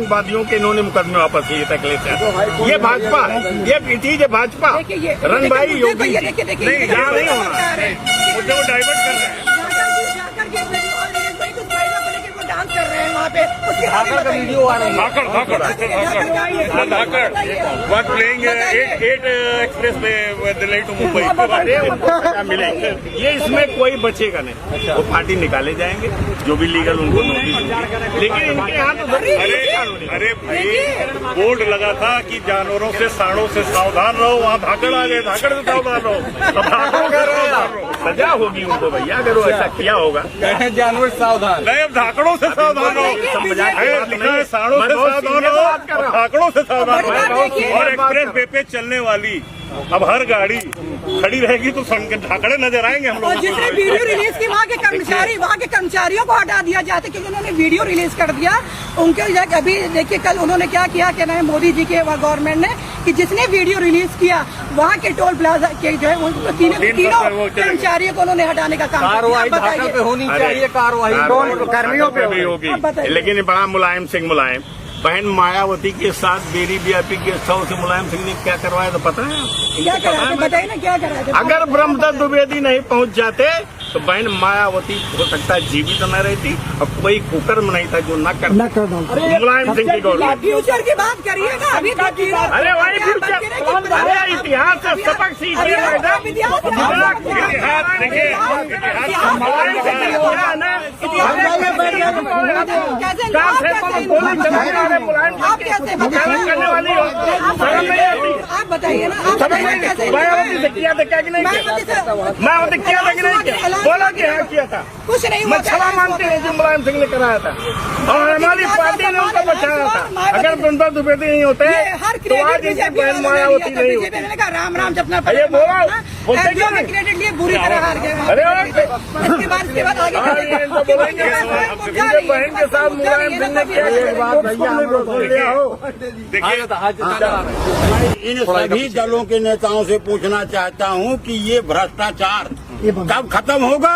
उग्रवादियों के इन्होंने मुकदमे वापस लिए तकलीफ से। ये भाजपा, ये it is Bhajpa, run by Yogi. नहीं, यहाँ नहीं होना, मुद्दे को डाइवर्ट कर रहे हैं। डांस कर रहे हैं वहाँ पे, धाकड़ का वीडियो आ रहा है। धाकड़ वॉट प्लेइंग 8 एक्सप्रेस में दिल्ली टू मुंबई। अरे उनको मिलेंगे, ये इसमें कोई बचेगा नहीं। वो पार्टी निकाले जाएंगे, जो भी लीगल उनको नोटिस, लेकिन इनके यहाँ तो अरे भाई बोर्ड लगा था कि जानवरों से सांडों से सावधान रहो, वहाँ धाकड़ आ गए, धाकड़ से सावधान रहो। सजा होगी उनको भैया अगर वो ऐसा किया होगा। जानवर सावधान नहीं, अब धाकड़ों से सावधान रहो, लिखा है सांडों से सावधान रहो, धाकड़ों से सावधान रहो। और एक्सप्रेस वे पे चलने वाली अब हर गाड़ी खड़ी रहेगी तो धाकड़े नजर आएंगे हम लोग। और जिसने वीडियो रिलीज की वहाँ के कर्मचारियों को हटा दिया जाता, क्योंकि उन्होंने वीडियो रिलीज कर दिया उनके। अभी देखिए कल उन्होंने क्या किया, कहना है मोदी जी के गवर्नमेंट ने कि जिसने वीडियो रिलीज किया वहाँ के टोल प्लाजा के जो है तीनों कर्मचारियों को उन्होंने हटाने का काम। कार्रवाई धाकड़ पे होनी चाहिए, कार्रवाई कर्मियों पे भी होगी। लेकिन बड़ा मुलायम सिंह मुलायम बहन मायावती के साथ बेरी वीआईपी गेस्ट हाउस से मुलायम सिंह ने क्या करवाया तो पता है? क्या कराया बताइए ना, क्या कराया? अगर ब्रह्मदत्त द्विवेदी नहीं पहुंच जाते तो बहन मायावती हो सकता है जीवित न रहती और कोई कुकर्म नहीं था जो न कर मुलायम सिंह की गवर्नमेंट। फ्यूचर की बात करिएगा अभी तक। अरे वही फ्यूचर, अरे इतिहास से सबक सीखिए मैडम। आप कैसे करने वाली हो, आप बताइए ना, आप कैसे मायावती से किया था क्या कि नहीं? मायावती किया था कि नहीं? बोला कि हाँ किया था, कुछ नहीं। मैं क्षमा मानते हैं जो मुलायम सिंह ने कराया था और हमारी पार्टी ने उनको बचाया था। अगर ब्रह्मदत्त द्विवेदी नहीं होते तो आज इनकी बहन मायावती नहीं होती। राम राम जपना अरे बोला बोलते क्यों नहीं? क्रेडिट लिए बुरी तरह हार गए। अरे इसके बाद आगे बहन के साथ मुलायम सिंह ने इन सभी दलों के नेताओं से पूछना चाहता हूं कि ये भ्रष्टाचार कब खत्म होगा?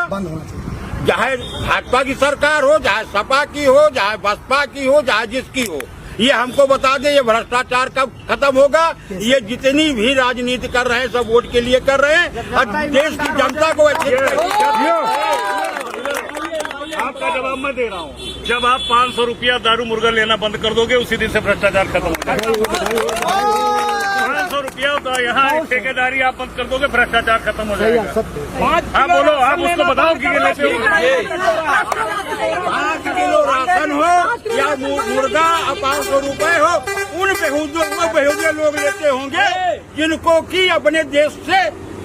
चाहे भाजपा की सरकार हो, चाहे सपा की हो, चाहे बसपा की हो, चाहे जिसकी हो, ये हमको बता दे ये भ्रष्टाचार कब खत्म होगा? ये जितनी भी राजनीति कर रहे हैं सब वोट के लिए कर रहे हैं और देश की जनता को आपका जवाब मैं दे रहा हूँ। जब आप 500 रुपया दारू मुर्गा लेना बंद कर दोगे उसी दिन से भ्रष्टाचार खत्म हो जाएगा। 500 रुपया यहाँ ठेकेदारी आप बंद कर दोगे भ्रष्टाचार खत्म हो जाएगा। हाँ बोलो, आप उसको बताओ कि ये लेते हो 5 किलो राशन हो या मुर्गा 500 रुपए हो, उन बेहूदे लोग लेते होंगे जिनको की अपने देश से,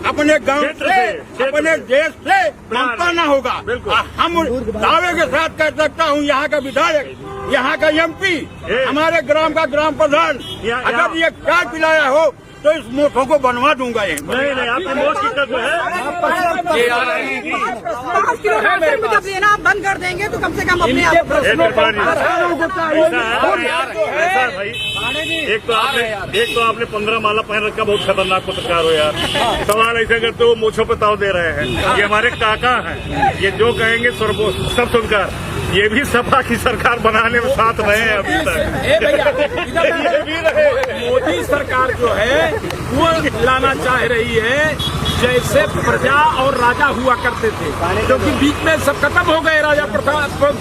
अपने गांव से, अपने देश से मनता न होगा। हम दावे के साथ कह सकता हूँ यहाँ का विधायक, यहाँ का एमपी, हमारे ग्राम का ग्राम प्रधान अगर ये चाय पिलाया हो तो इस मोटों को बनवा दूंगा। ये नहीं आपकी मौत की जो है 5 किलो राशन जब लेना आप बंद कर देंगे तो कम से कम अपने आप एक तो आपने 15 माला पहन रखा, बहुत खतरनाक पत्रकार हो यार। सवाल ऐसे करते हो मूछों पे ताव दे रहे हैं। ये हमारे काका हैं, ये जो कहेंगे सब सुनकर ये भी सपा की सरकार बनाने में साथ रहे हैं अभी तक। मोदी सरकार जो है वो लाना चाह रही है जैसे प्रजा और राजा हुआ करते थे, क्योंकि बीच में सब खत्म हो गए राजा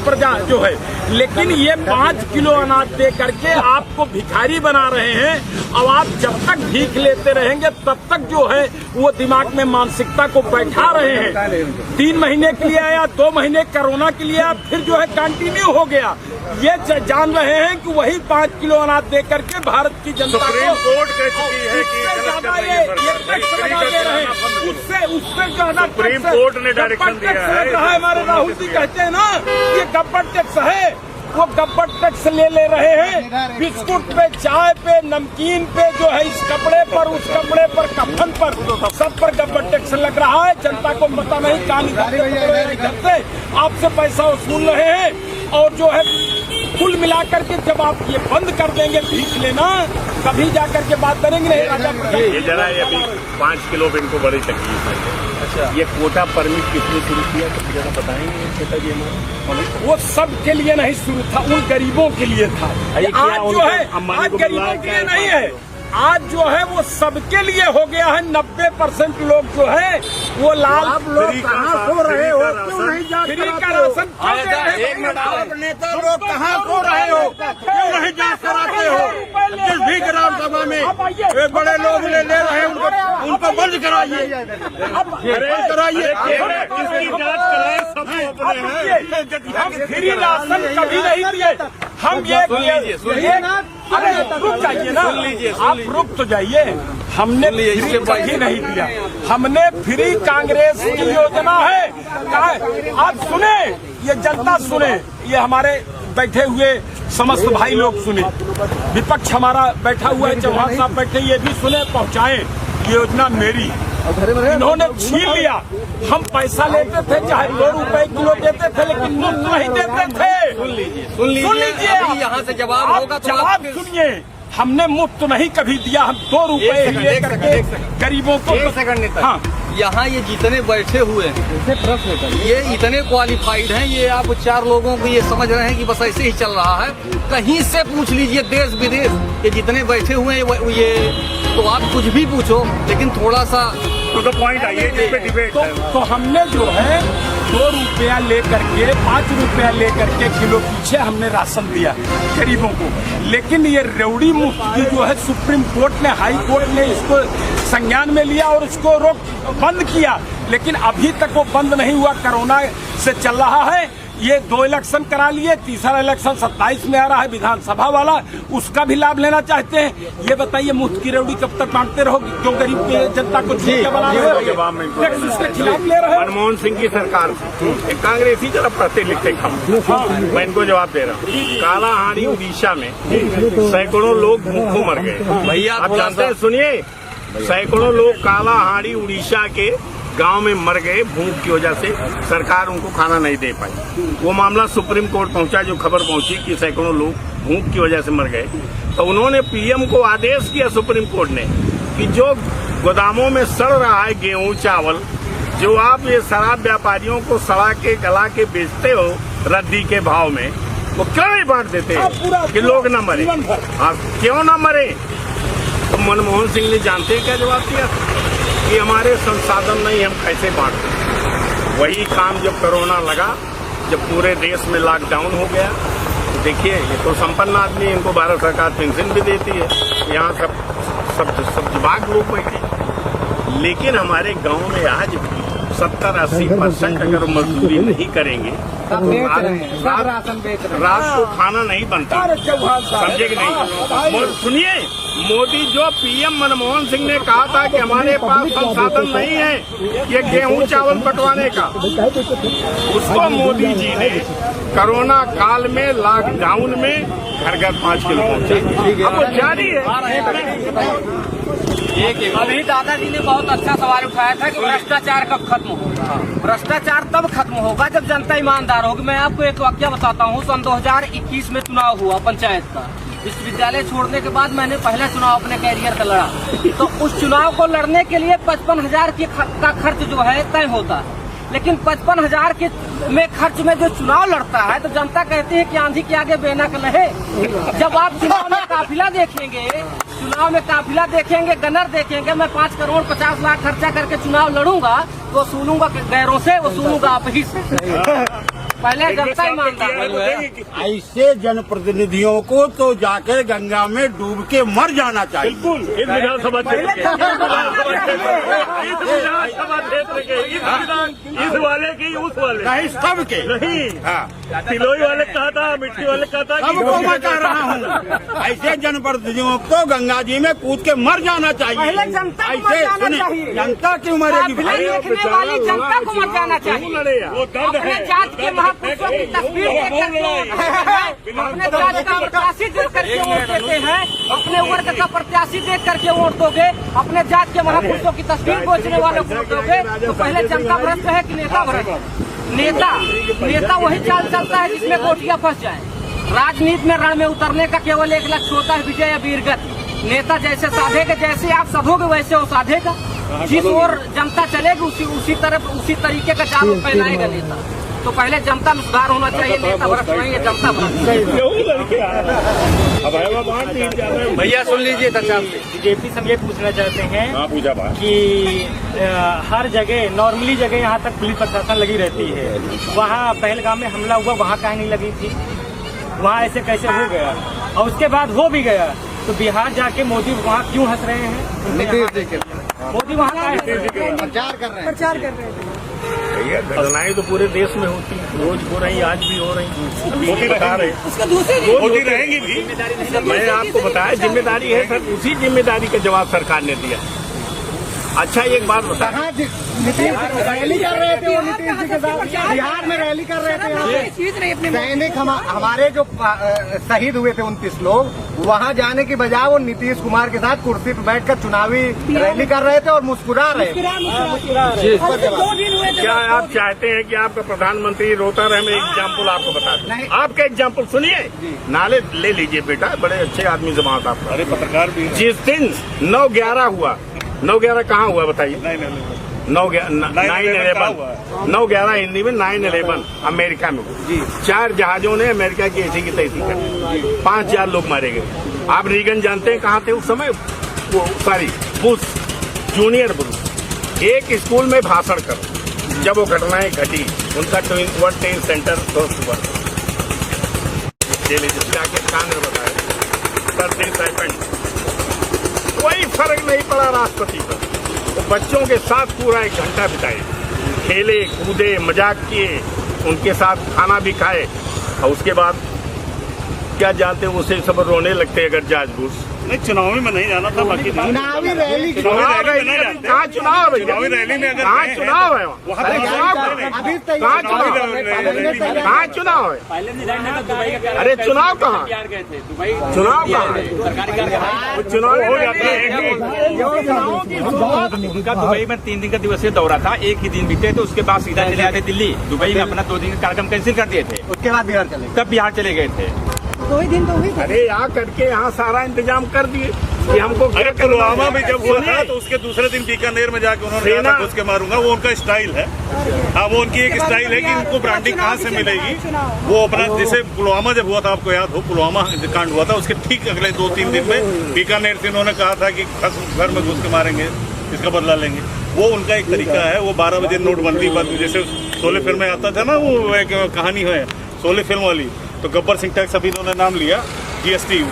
प्रजा जो है। लेकिन ये 5 किलो अनाज दे करके आपको भिखारी बना रहे हैं। अब आप जब तक भीख लेते रहेंगे तब तक जो है वो दिमाग में मानसिकता को बैठा रहे हैं। 3 महीने के लिए आया, 2 महीने कोरोना के लिए, फिर जो है कंटिन्यू हो गया। ये जान रहे हैं कि वही 5 किलो अनाज दे करके भारत की जनता सुप्रीम कोर्ट कह चुकी है कि उससे जो है ना सुप्रीम कोर्ट ने डायरेक्शन दिया है। हमारे राहुल जी कहते हैं ना ये गब्बर टैक्स है, वो गब्बर टैक्स ले रहे हैं। बिस्कुट पे, चाय पे, नमकीन पे, जो है इस कपड़े पर, उस कपड़े पर, कफन पर, सब पर गब्बर टैक्स लग रहा है। जनता को पता नहीं, कान करते आपसे पैसा वसूल रहे हैं। और जो है कुल मिलाकर के जब आप ये बंद कर देंगे भीख लेना, कभी जाकर के बात करेंगे नहीं राजा प्रताप। ये जरा ये अभी 5 किलो पे इनको बड़ी तकलीफ है। अच्छा, ये कोटा परमिट किसने शुरू किया, तो जरा बताएंगे छोटा जी हमारा। वो सब के लिए नहीं शुरू था, उन गरीबों के लिए था। आज जो है आज गरीबों के लिए नहीं है, आज जो है वो सबके लिए हो गया है। 90% लोग जो है वो लाल लोग कहाँ सो रहे हो, क्यों नहीं जांच फ्री का कराते हो? राशन क्यों दे रहे हो? एक मिनट आप नेता लोग कहाँ सो रहे हो, क्यों नहीं जांच कराते हो? जिस भी ग्राम सभा में ये बड़े लोग ले रहे हैं उनको बंद कराइए, बंद कराइए। इसकी जांच कराए, सब हम फ्री राशन कभी नहीं दिए। हम ये अरे रुक जाइए ना, आप रुक तो जाइए। हमने फ्री कभी नहीं दिया, हमने फ्री कांग्रेस की योजना है। आप सुने, ये जनता सुने, ये हमारे बैठे हुए समस्त भाई लोग सुने, विपक्ष हमारा बैठा हुआ है, चौहान साहब बैठे, ये भी सुने, पहुंचाए। योजना मेरी इन्होंने छीन लिया। हम पैसा लेते थे, चाहे 2 रुपए किलो देते थे, लेकिन मुफ्त नहीं देते थे। सुन लीजिए अभी यहाँ से जवाब होगा तो जवाब सुनिए। हमने मुफ्त नहीं कभी दिया, हम 2 रुपए ले करके गरीबों को। एक सेकंड, हाँ, यहाँ ये जितने बैठे हुए हैं ये इतने क्वालिफाइड हैं, ये आप 4 लोगों को ये समझ रहे हैं कि बस ऐसे ही चल रहा है। कहीं से पूछ लीजिए, देश विदेश ये जितने बैठे हुए हैं ये, तो आप कुछ भी पूछो, लेकिन थोड़ा सा तो पॉइंट आइए जिस पे डिबेट तो हमने जो है 2 रुपया ले करके 5 रुपया ले करके किलो पीछे हमने राशन दिया गरीबों को। लेकिन ये रेवड़ी मुफ्त की जो है सुप्रीम कोर्ट ने, हाई कोर्ट ने इसको संज्ञान में लिया और इसको बंद किया। लेकिन अभी तक वो बंद नहीं हुआ, कोरोना से चल रहा है। ये 2 इलेक्शन करा लिए, तीसरा इलेक्शन 27 में आ रहा है विधानसभा वाला, उसका भी लाभ लेना चाहते हैं। ये बताइए मुफ्त की रेवड़ी कब तक बांटते रहोगे, क्यों गरीब जनता को झूठा बना रहे हो, टैक्स उसके खिलाफ ले रहे हो। मनमोहन सिंह की सरकार एक कांग्रेसी जरा पढ़ते लिखते कम, मैं इनको जवाब दे रहा हूँ। कालाहांडी उड़ीसा में सैकड़ों लोग भूखों मर गए। भैया आप जानते हैं, सुनिए, सैकड़ों लोग कालाहांडी उड़ीसा के गांव में मर गए भूख की वजह से, सरकार उनको खाना नहीं दे पाई। वो मामला सुप्रीम कोर्ट पहुंचा, जो खबर पहुंची कि सैकड़ों लोग भूख की वजह से मर गए। तो उन्होंने पीएम को आदेश किया सुप्रीम कोर्ट ने कि जो गोदामों में सड़ रहा है गेहूं चावल, जो आप ये शराब व्यापारियों को सड़ा के गला के बेचते हो रद्दी के भाव में, वो क्यों नहीं बांट देते कि लोग न मरे? आप क्यों न मरे? तो मनमोहन सिंह ने जानते हैं क्या जवाब दिया कि हमारे संसाधन नहीं, हम कैसे बांटते। वही काम जब कोरोना लगा, जब पूरे देश में लॉकडाउन हो गया, तो देखिए ये तो संपन्न आदमी, इनको भारत सरकार पेंशन भी देती है, यहाँ सब विभाग लोग बैठे। लेकिन हमारे गांव में आज भी 70-80% अगर मजदूरी नहीं करेंगे रात को खाना नहीं बनता, समझे कि नहीं? सुनिए, मोदी जो पीएम मनमोहन सिंह ने कहा था कि हमारे पास संसाधन नहीं है ये गेहूं चावल बंटवाने का, उसको मोदी जी ने कोरोना काल में लॉकडाउन में घर घर 5 किलो पहुंचा। अब वो जारी है। अभी दादाजी ने बहुत अच्छा सवाल उठाया था कि भ्रष्टाचार कब खत्म होगा। भ्रष्टाचार तब खत्म होगा जब जनता ईमानदार होगी। मैं आपको एक वाक्य बताता हूँ। सन 2021 में चुनाव हुआ पंचायत का। विश्वविद्यालय छोड़ने के बाद मैंने पहला चुनाव अपने कैरियर का लड़ा, तो उस चुनाव को लड़ने के लिए 55,000 का खर्च जो है तय होता है। लेकिन 55,000 के में खर्च में जो चुनाव लड़ता है तो जनता कहती है कि आंधी के आगे बेना का लहे। जब आप चुनाव में काफिला देखेंगे, गनर देखेंगे, मैं 5 करोड़ 50 लाख खर्चा करके चुनाव लड़ूंगा तो वसूलूंगा गैरों से, वसूलूंगा आप ही से। पहले जनता ईमानदार है। ऐसे जनप्रतिनिधियों को तो जाकर गंगा में डूब के मर जाना चाहिए। बिल्कुल, इस विधानसभा क्षेत्र के, इस वाले की, उस वाले नहीं, सब के नहीं। हाँ, तिलोई वाले कहा था, मिट्टी वाले कहा था, सबको मैं कह रहा हूँ ऐसे जनप्रतिनिधियों को गंगा जी में कूद के मर जाना चाहिए। पहले जनता को मर ऐसे जाना सुनिए, चाहिए। जनता क्यों मरेगी भाई? देखने वाली जनता को मर जाना चाहिए। वो दर्द अपने है। जात के महापुरुषों की तस्वीर देख करके, अपने जात का प्रत्याशी देख करके वोट देते हैं। अपने वर्ग का प्रत्याशी देख करके वोट दोगे, अपने जात के महापुरुषों की तस्वीर बेचने वाले वोट दोगे, तो पहले जनता भ्रष्ट है कि नेता भ्रष्ट है? नेता वही चाल चलता है जिसमें कोठियां फंस जाए। राजनीति में रण में उतरने का केवल एक लक्ष्य होता है, विजय या वीरगति। नेता जैसे साधेगा, जैसे आप साधोगे वैसे वो साधेगा। जिस ओर जनता चलेगी उसी तरीके का जाल फैलाएगा नेता। तो पहले जनता में सुधार होना चाहिए, नेता भ्रष्ट नहीं है, जनता भ्रष्ट। भैया सुन लीजिए बीजेपी से हम ये पूछना चाहते हैं हाँ पूजा बात कि हर जगह नॉर्मली जगह यहाँ तक पुलिस प्रशासन लगी रहती है। वहाँ पहलगाम में हमला हुआ, वहाँ काहे नहीं लगी थी? वहाँ ऐसे कैसे हो गया? और उसके बाद हो भी गया तो बिहार जाके मोदी वहाँ क्यों हंस रहे हैं? मोदी वहाँ प्रचार कर रहे हैं। ये घटनाएं तो पूरे देश में होती हैं, रोज हो रही, आज भी हो रही, होती बता रहे, उसका दूसरी होती रहेंगी भी। मैंने आपको बताया जिम्मेदारी है सर, उसी जिम्मेदारी का जवाब सरकार ने दिया। अच्छा एक बात बता, रैली कर रहे थे वो नीतीश जी के साथ, बिहार में रैली कर रहे थे। सैनिक हमारे जो शहीद हुए थे 29 लोग, वहाँ जाने की बजाय वो नीतीश कुमार के साथ कुर्सी पर बैठकर चुनावी रैली कर रहे थे और मुस्कुरा रहे थे। क्या आप चाहते हैं कि आपका प्रधानमंत्री रोता रहे? मैं एग्जाम्पल आपको बता दूं, आपका एग्जाम्पल सुनिए, नाले ले लीजिए बेटा, बड़े अच्छे आदमी जमात आप। अरे पत्रकार भी, जिस दिन 9/11 हुआ, 9/11 कहाँ हुआ बताइए? 9/11 हिंदी में 9/11 अमेरिका में हुआ। 4 जहाजों ने अमेरिका की ऐसी की तैसी कर 5000 लोग मारे गए। आप रीगन जानते हैं कहाँ थे उस समय? बुश, जूनियर बुश एक स्कूल में भाषण कर जब वो घटनाएं घटी, उनका वर्ल्ड ट्रेड सेंटर ध्वस्त हुआ। जाके कांग्रेस बताया कोई फर्क नहीं पड़ा राष्ट्रपति पर। वो बच्चों के साथ पूरा 1 घंटा बिताए, खेले कूदे, मजाक किए, उनके साथ खाना भी खाए, और उसके बाद क्या जानते हैं उसे सब रोने लगते अगर जॉर्ज बुश। नहीं, चुनावी में नहीं जाना था, बाकी चुनावी रैली कहाँ चुनाव है? चुनावी रैली में कहाँ चुनाव है? कहाँ चुनाव है? अरे चुनाव कहाँ? चुनाव कहाँ? चुनाव हो जाता है। उनका दुबई में 3 दिन का दिवसीय दौरा था, एक ही दिन बीते तो उसके बाद सीधा चले आते दिल्ली। दुबई में अपना 2 दिन का कार्यक्रम कैंसिल कर दिए थे, उसके बाद बिहार चले, तब बिहार चले गए थे। 2 ही दिन तो हुई। अरे यहाँ करके यहाँ सारा इंतजाम कर दिए कि हमको। अरे पुलवामा में जब हुआ था तो उसके दूसरे दिन बीकानेर में जाके उन्होंने कहा था घुस के मारूंगा। वो उनका स्टाइल है। हाँ, वो उनकी एक स्टाइल है कि उनको ब्रांडिंग कहाँ से मिलेगी। वो अपना, जैसे पुलवामा जब हुआ था, आपको याद हो, पुलवामा कांड हुआ था, उसके ठीक अगले 2-3 दिन में बीकानेर से उन्होंने कहा था कि घर में घुस के मारेंगे, इसका बदला लेंगे। वो उनका एक तरीका है। वो 12 बजे नोटबंदी पर, जैसे शोले फिल्म में आता था ना, वो एक कहानी है शोले फिल्म वाली, तो गब्बर सिंह टैक्स अभी इन्होंने नाम लिया, GST।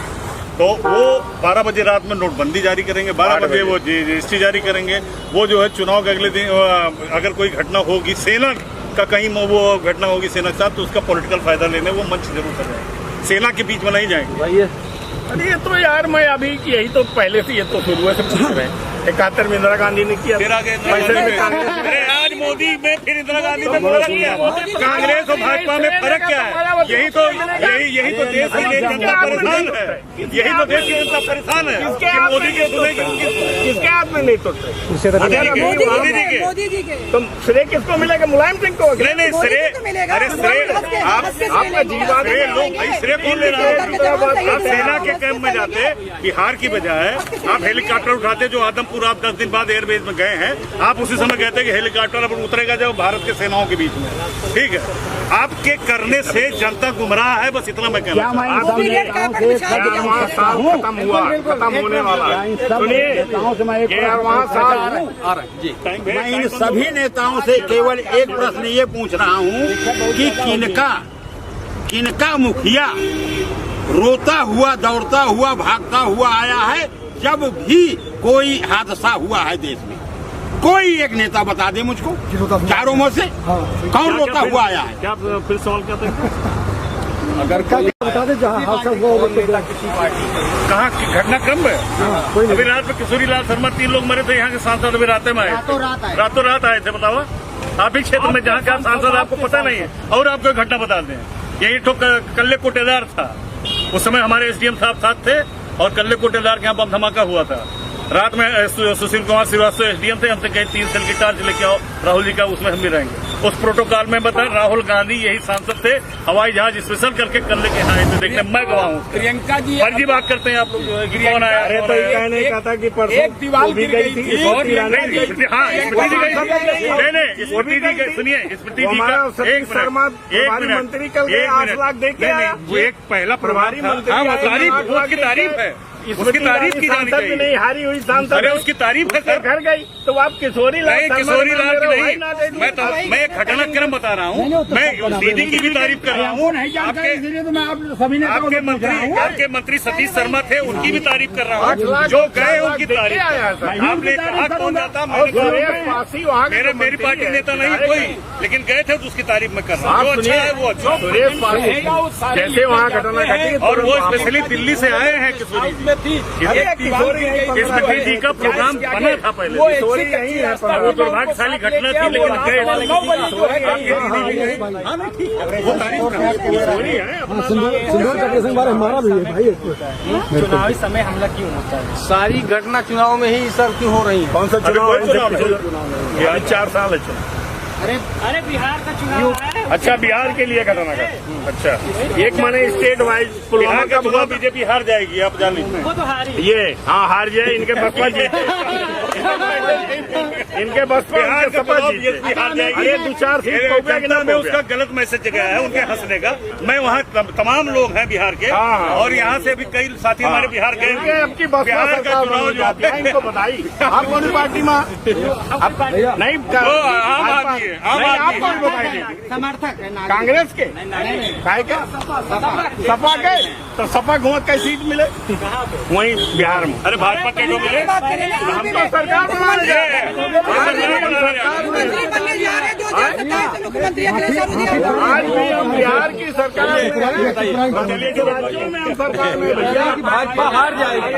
तो वो 12 बजे रात में नोटबंदी जारी करेंगे, 12 बजे वो GST जारी करेंगे। वो जो है चुनाव के अगले दिन अगर कोई घटना होगी, सेना का कहीं वो घटना होगी सेना के साथ, तो उसका पॉलिटिकल फायदा लेने वो मंच जरूर कर जाएंगे, सेना के बीच में नहीं जाएंगे। अरे ये तो यार, मैं अभी यही तो पहले से ये तो शुरू से पूछ रहे हैं। 71 में इंदिरा गांधी ने किया, फिर आगे अरे आज मोदी में, फिर इंदिरा गांधी में फर्क क्या है? कांग्रेस और भाजपा में फर्क क्या है? यही तो देश की जनता परेशान है। यही तो देश की जनता परेशान है कि मोदी के किसके हाथ में नहीं तो मोदी जी के। तो श्रेय किसको मिलेगा? मुलायम सिंह को? नहीं श्रेय, अरे श्रेय आपका जीवन श्रेय लोग, भाई श्रेय कौन ले रहा है? आप सेना के कैंप में जाते, बिहार की बजाय आप हेलीकॉप्टर उठाते, जो आदमपुर आप 10 दिन बाद एयरबेस में गए हैं, आप उसी समय कहते हैं कि हेलीकॉप्टर अब उतरेगा जब भारत के सेनाओं के बीच में। ठीक है, आपके करने से जनता गुमराह है, बस इतना मैं कहना खत्म होने वाला है। सुनिए, 11वां साल। मैं इन सभी नेताओं से केवल एक प्रश्न ये पूछ रहा हूँ कि किनका मुखिया रोता हुआ, दौड़ता हुआ, भागता हुआ आया है जब भी कोई हादसा हुआ है देश में? कोई एक नेता बता दे मुझको, चारों में से कौन रोता हुआ आया है? क्या फिर सवाल करते हैं? अगर बता दे जहाँ हादसा हुआ होगा कहाँ घटनाक्रम में। अभी रात में किशोरी लाल शर्मा 3 लोग मरे थे, यहाँ के सांसद अभी रात में आए, रातों रात आए थे। बताओ, आप ही क्षेत्र में जहाँ का सांसद आपको पता नहीं है और आपको घटना बता दें। यही तो कल्ले कोटेदार था, उस समय हमारे SDM साहब साथ थे और कल्ले कोटेदार के यहाँ बम धमाका हुआ था। रात में सुशील कुमार श्रीवास्तव एसडीएम थे, हमसे कहे 3 सेल की टार्च लेके आओ राहुल जी का, उसमें हम भी रहेंगे। उस प्रोटोकॉल में बता राहुल गांधी यही सांसद थे, हवाई जहाज स्पेशल करके कल लेके आए थे देखने, मैं गवाह हूँ। प्रियंका जी फर्जी बात करते हैं आप लोग, कौन आया? अरे तो ये कहने का था कि एक दीवार गिर गई थी। हाँ, स्मृति दी गई, नहीं स्मृति दी गई, सुनिए स्मृति जी का एक शर्मा मिनट, मंत्री कल गए 8 लाख दे के आया। वो एक पहला प्रभारी मंत्री हाँ, वो आया, तारीफ, 8 लाख उसकी तारीफ है, उसकी तारीफ की जानी सांसद भी चाहिए। नहीं, हारी हुई सांसद अरे उसकी तारीफ है सर। घर गई तो आप किशोरी लाल नहीं किशोरी लाल की नहीं, मैं मैं एक घटनाक्रम बता रहा हूँ, मैं दीदी की भी तारीफ कर रहा हूँ। आपके मंत्री सतीश शर्मा थे, उनकी भी तारीफ कर रहा हूँ, जो गए उनकी तारीफ। आपने कहा कौन जाता, मेरी पार्टी नेता नहीं कोई, लेकिन गए थे तो उसकी तारीफ में कर रहा हूँ। जो अच्छा है वो अच्छा, जैसे वहाँ घटना घटी और वो स्पेशली दिल्ली से आए हैं किशोरी जी। स्मृति जी का प्रोग्राम बना था पहले, किशोरी यही है, वो दुर्भाग्यशाली घटना थी, लेकिन गए चुनावी समय हमला क्यों होता है? सारी घटना चुनाव में ही सर क्यों हो रही है? कौन सा चुनाव चुनाव 4 साल है चुनाव। अरे बिहार का चुनाव है। अच्छा, बिहार के लिए घटना का अच्छा, एक माने स्टेट वाइज बिहार का चुनाव बीजेपी हार जाएगी, आप जान लीजिए। वो तो हारी। ये हाँ हार जाए, इनके बसपा जीते, इनके बसपा बिहार का चुनाव बीजेपी हार जाएगी। अरे 2-4 सीट जनता में उसका गलत मैसेज गया है, उनके हंसने का। मैं वहाँ तमाम लोग हैं बिहार के, और यहाँ से भी कई साथी हमारे बिहार गए। आपकी बिहार का चुनाव जो है इनको बताई, आप कौन सी पार्टी में नहीं? आम आदमी है, आम आप आदमी कौन बताई? समर्थक कांग्रेस के, काय के सपा के, तो सपा घुमा कैसी सीट मिले वहीं बिहार में? अरे भाजपा के जो मिले हम तो सरकार बनाने जा रहे हैं, मुख्यमंत्री बनने जा रहे हैं 2027 से मुख्यमंत्री अखिलेश यादव। आज भी हम बिहार की सरकार राज्यों में हम सरकार में भाजपा हार जाएगी।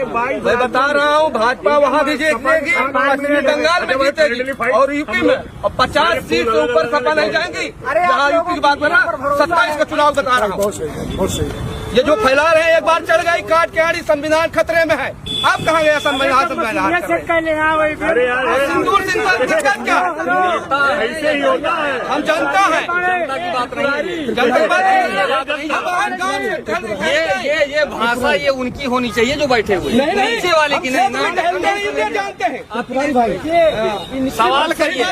मैं बता रहा हूँ, भाजपा वहाँ भी जीतेगी, पश्चिमी बंगाल में जीतेगी, और यूपी में और 50 सीट से ऊपर सपा नहीं जाएंगी। जहाँ यूपी की बात बना, 27 का चुनाव बता रहा हूँ। ये जो फैला रहे हैं, एक बार चढ़ गई काट के आड़ी, संविधान खतरे में है। आप कहाँ गए संविधान? अरे यार सिंदूर क्या ऐसे ही होता है, हम जनता है, जनता की बात नहीं, जनता की बात नहीं। ये भाषा ये उनकी होनी चाहिए जो बैठे हुए, नीचे वाले की नहीं। जानते हैं सवाल करिए,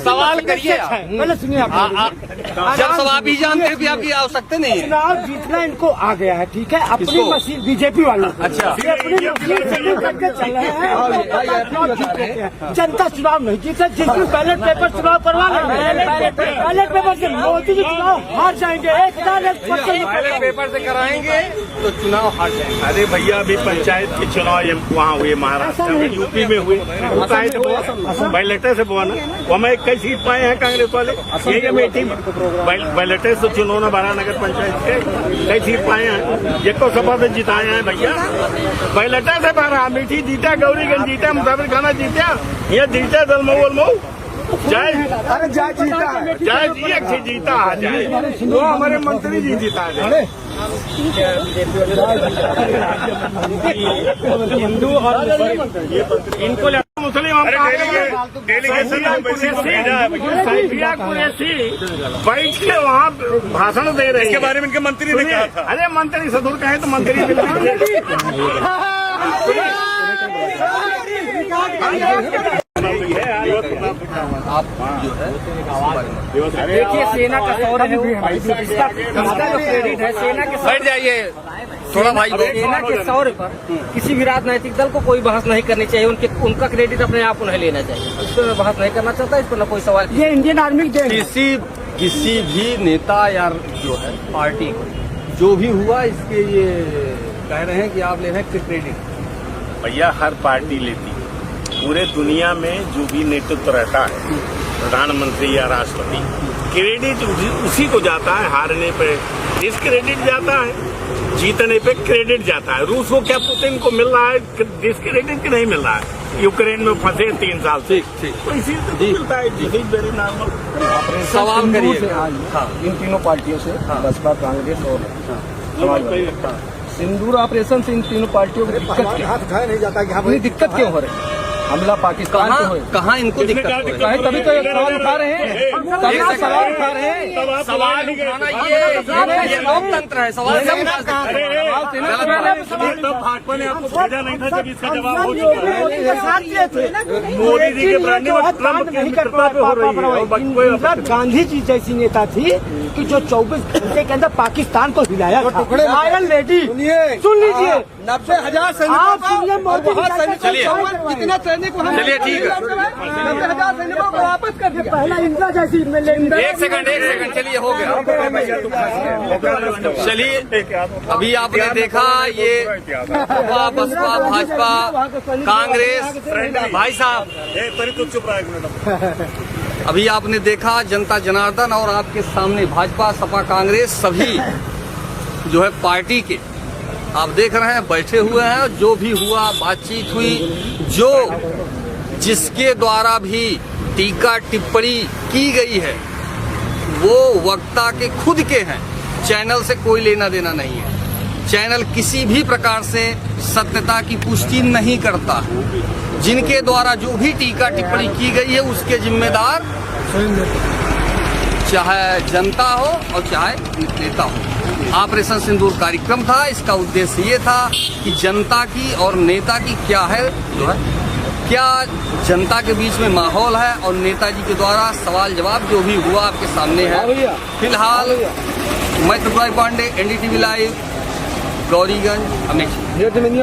सवाल करिए। पहले सुनिए जब सब आप ही जानते हैं कि आपकी आवश्यकता नहीं है। चुनाव जीतना इनको आ गया है, ठीक है, अपनी मशीन बीजेपी वालों को। अच्छा, ये अपनी मशीन से लेकर के चल रहे हैं। जनता चुनाव नहीं जीते, जिसमें बैलेट पेपर चुनाव करवा लेंगे, बैलेट पेपर से मोदी जी चुनाव हार जाएंगे। 1,000 बैलेट पेपर से कराएंगे तो चुनाव हार जाएंगे। अरे भैया, अभी पंचायत के चुनाव वहाँ हुए, महाराष्ट्र में, यूपी में हुए, बैलेटे से हुआ ना, वहाँ कई सीट पाए हैं कांग्रेस वाले, यही अमेठी में बैलेटे से चुनाव भरा नगर पंचायत के कई सीट पाए हैं, एक को सपा से जिताए हैं भैया, बैलेटे से भरा। अमेठी जीता, गौरीगंज जीता, मुसाफिर खाना जीता, ये जीता दलमऊ जय, अरे जय जीता, जय जी एक से जीता आ जाए, वो हमारे मंत्री जी जीता है। हिंदू और इनको मुस्लिम बैठ के वहाँ भाषण दे रहे हैं। इसके बारे में इनके मंत्री ने कहा था। अरे मंत्री सदुर कहे तो मंत्री आप जो है देखिए, सेना का शौर्य है, इसका जो क्रेडिट है सेना के। बैठ जाइए थोड़ा भाई। सेना के शौर्य पर किसी भी राजनीतिक दल को कोई बहस नहीं करनी चाहिए। उनका क्रेडिट अपने आप उन्हें लेना चाहिए। इस पर मैं बहस नहीं करना चाहता, इस पर न कोई सवाल। ये इंडियन आर्मी के किसी भी नेता या जो है पार्टी जो भी हुआ, इसके ये कह रहे हैं कि आप ले रहे हैं क्रेडिट। भैया, हर पार्टी लेती है, पूरे दुनिया में जो भी नेतृत्व रहता है, प्रधानमंत्री या राष्ट्रपति, क्रेडिट उसी को जाता है। हारने पे डिस्क्रेडिट जाता है, जीतने पे क्रेडिट जाता है। रूस को क्या पुतिन को मिल रहा है डिस्क्रेडिट की नहीं मिल रहा है? यूक्रेन में फंसे 3 साल से, तो इसी से मिलता है। This is very normal. सवाल करिए इन तीनों पार्टियों से, बसपा, कांग्रेस और समाजवादी, सिंदूर ऑपरेशन से इन तीनों पार्टियों को दिक्कत क्या हाथ उठाया नहीं जाता कि इतनी दिक्कत क्यों हो रही है? हमला पाकिस्तान पे हो कहाँ इनको दिक्कत हो रही है? तभी तो ये सवाल उठा रहे हैं, तभी तो सवाल उठा रहे हैं। सवाल उठाना ये लोकतंत्र है। सवाल सब उठा सकते हैं। तब भाजपा ने आपको भेजा नहीं था जब इसका जवाब हो चुका है। मोदी जी के ब्रांडिंग और ट्रम्प की मित्रता पे हो रही है। गांधी जी जैसी नेता थी कि जो 24 घंटे के अंदर पाकिस्तान को हिलाया था। आयरन लेडी सुन लीजिए, 90,000 कितना सैनिक वहाँ चलिए ठीक है। 90,000 सैनिकों को वापस कर दिया। पहला इंदिरा जैसी एक सेकंड चलिए हो गया। चलिए अभी आपने देखा ये बसपा भाजपा कांग्रेस भाई साहब चुप रहा है एक मिनट। अभी आपने देखा जनता जनार्दन और आपके सामने भाजपा सपा कांग्रेस सभी जो है पार्टी के आप देख रहे हैं बैठे हुए हैं। जो भी हुआ बातचीत हुई, जो जिसके द्वारा भी टीका टिप्पणी की गई है वो वक्ता के खुद के हैं। चैनल से कोई लेना देना नहीं है। चैनल किसी भी प्रकार से सत्यता की पुष्टि नहीं करता। जिनके द्वारा जो भी टीका टिप्पणी की गई है उसके जिम्मेदार चाहे जनता हो और चाहे नेता हो। ऑपरेशन सिंदूर कार्यक्रम था। इसका उद्देश्य ये था कि जनता की और नेता की क्या है जो है क्या जनता के बीच में माहौल है और नेताजी के द्वारा सवाल जवाब जो भी हुआ आपके सामने है। फिलहाल मैं त्रिपुरारी पांडे, NDTV लाइव, गौरीगंज, अमेठी।